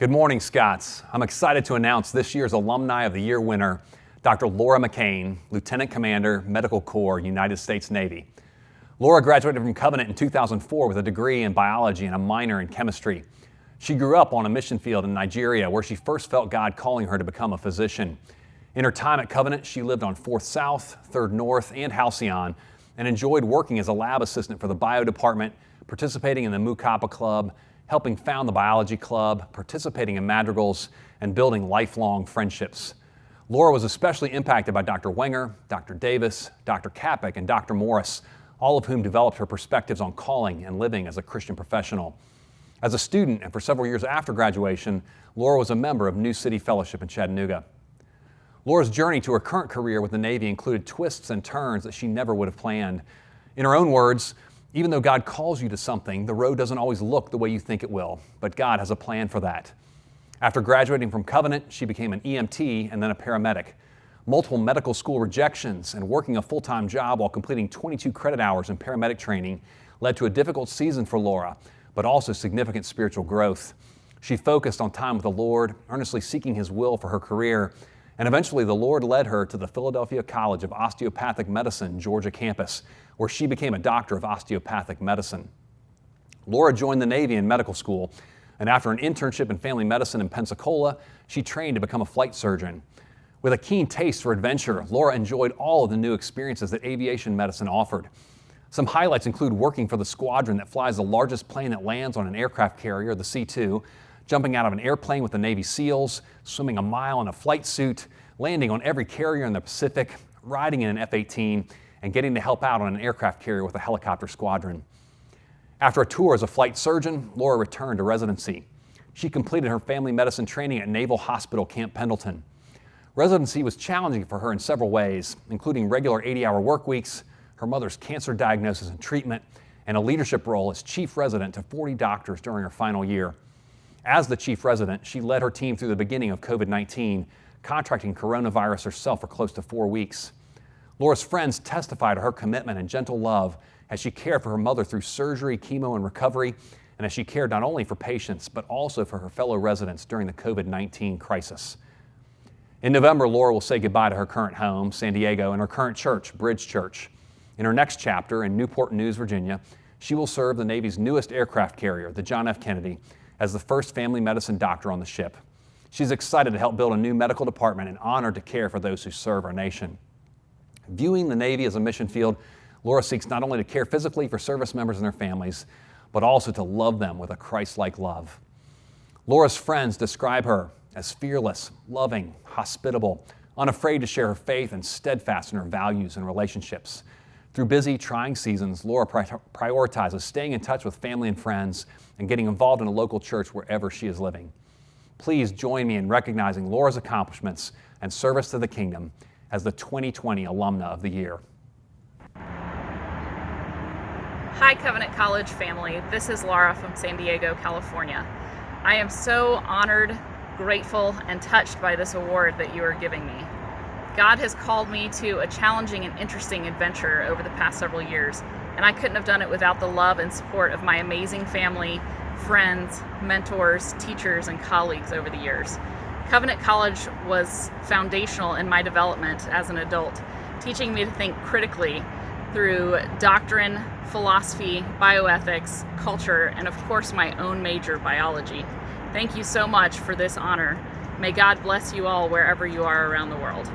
Good morning, Scots. I'm excited to announce this year's Alumni of the Year winner, Dr. Laura McCain, Lieutenant Commander, Medical Corps, United States Navy. Laura graduated from Covenant in 2004 with a degree in biology and a minor in chemistry. She grew up on a mission field in Nigeria where she first felt God calling her to become a physician. In her time at Covenant, she lived on 4th South, 3rd North, and Halcyon, and enjoyed working as a lab assistant for the bio department, participating in the Mu Kappa Club, helping found the biology club, participating in madrigals, and building lifelong friendships. Laura was especially impacted by Dr. Wenger, Dr. Davis, Dr. Kapik, and Dr. Morris, all of whom developed her perspectives on calling and living as a Christian professional. As a student and for several years after graduation, Laura was a member of New City Fellowship in Chattanooga. Laura's journey to her current career with the Navy included twists and turns that she never would have planned. In her own words, even though God calls you to something, the road doesn't always look the way you think it will, but God has a plan for that. After graduating from Covenant, she became an EMT and then a paramedic. Multiple medical school rejections and working a full-time job while completing 22 credit hours in paramedic training led to a difficult season for Laura, but also significant spiritual growth. She focused on time with the Lord, earnestly seeking His will for her career, and eventually the Lord led her to the Philadelphia College of Osteopathic Medicine, Georgia campus, where she became a doctor of osteopathic medicine. Laura joined the Navy in medical school, and after an internship in family medicine in Pensacola, she trained to become a flight surgeon. With a keen taste for adventure, Laura enjoyed all of the new experiences that aviation medicine offered. Some highlights include working for the squadron that flies the largest plane that lands on an aircraft carrier, the C-2, jumping out of an airplane with the Navy SEALs, swimming a mile in a flight suit, landing on every carrier in the Pacific, riding in an F-18, and getting to help out on an aircraft carrier with a helicopter squadron. After a tour as a flight surgeon, Laura returned to residency. She completed her family medicine training at Naval Hospital Camp Pendleton. Residency was challenging for her in several ways, including regular 80-hour work weeks, her mother's cancer diagnosis and treatment, and a leadership role as chief resident to 40 doctors during her final year. As the chief resident, she led her team through the beginning of COVID-19, contracting coronavirus herself for close to 4 weeks. Laura's friends testify to her commitment and gentle love as she cared for her mother through surgery, chemo, and recovery, and as she cared not only for patients, but also for her fellow residents during the COVID-19 crisis. In November, Laura will say goodbye to her current home, San Diego, and her current church, Bridge Church. In her next chapter in Newport News, Virginia, she will serve the Navy's newest aircraft carrier, the John F. Kennedy, as the first family medicine doctor on the ship. She's excited to help build a new medical department and honored to care for those who serve our nation. Viewing the Navy as a mission field, Laura seeks not only to care physically for service members and their families, but also to love them with a Christ-like love. Laura's friends describe her as fearless, loving, hospitable, unafraid to share her faith, and steadfast in her values and relationships. Through busy, trying seasons, Laura prioritizes staying in touch with family and friends and getting involved in a local church wherever she is living. Please join me in recognizing Laura's accomplishments and service to the kingdom as the 2020 Alumna of the Year. Hi, Covenant College family. This is Laura from San Diego, California. I am so honored, grateful, and touched by this award that you are giving me. God has called me to a challenging and interesting adventure over the past several years, and I couldn't have done it without the love and support of my amazing family, friends, mentors, teachers, and colleagues over the years. Covenant College was foundational in my development as an adult, teaching me to think critically through doctrine, philosophy, bioethics, culture, and of course my own major, biology. Thank you so much for this honor. May God bless you all wherever you are around the world.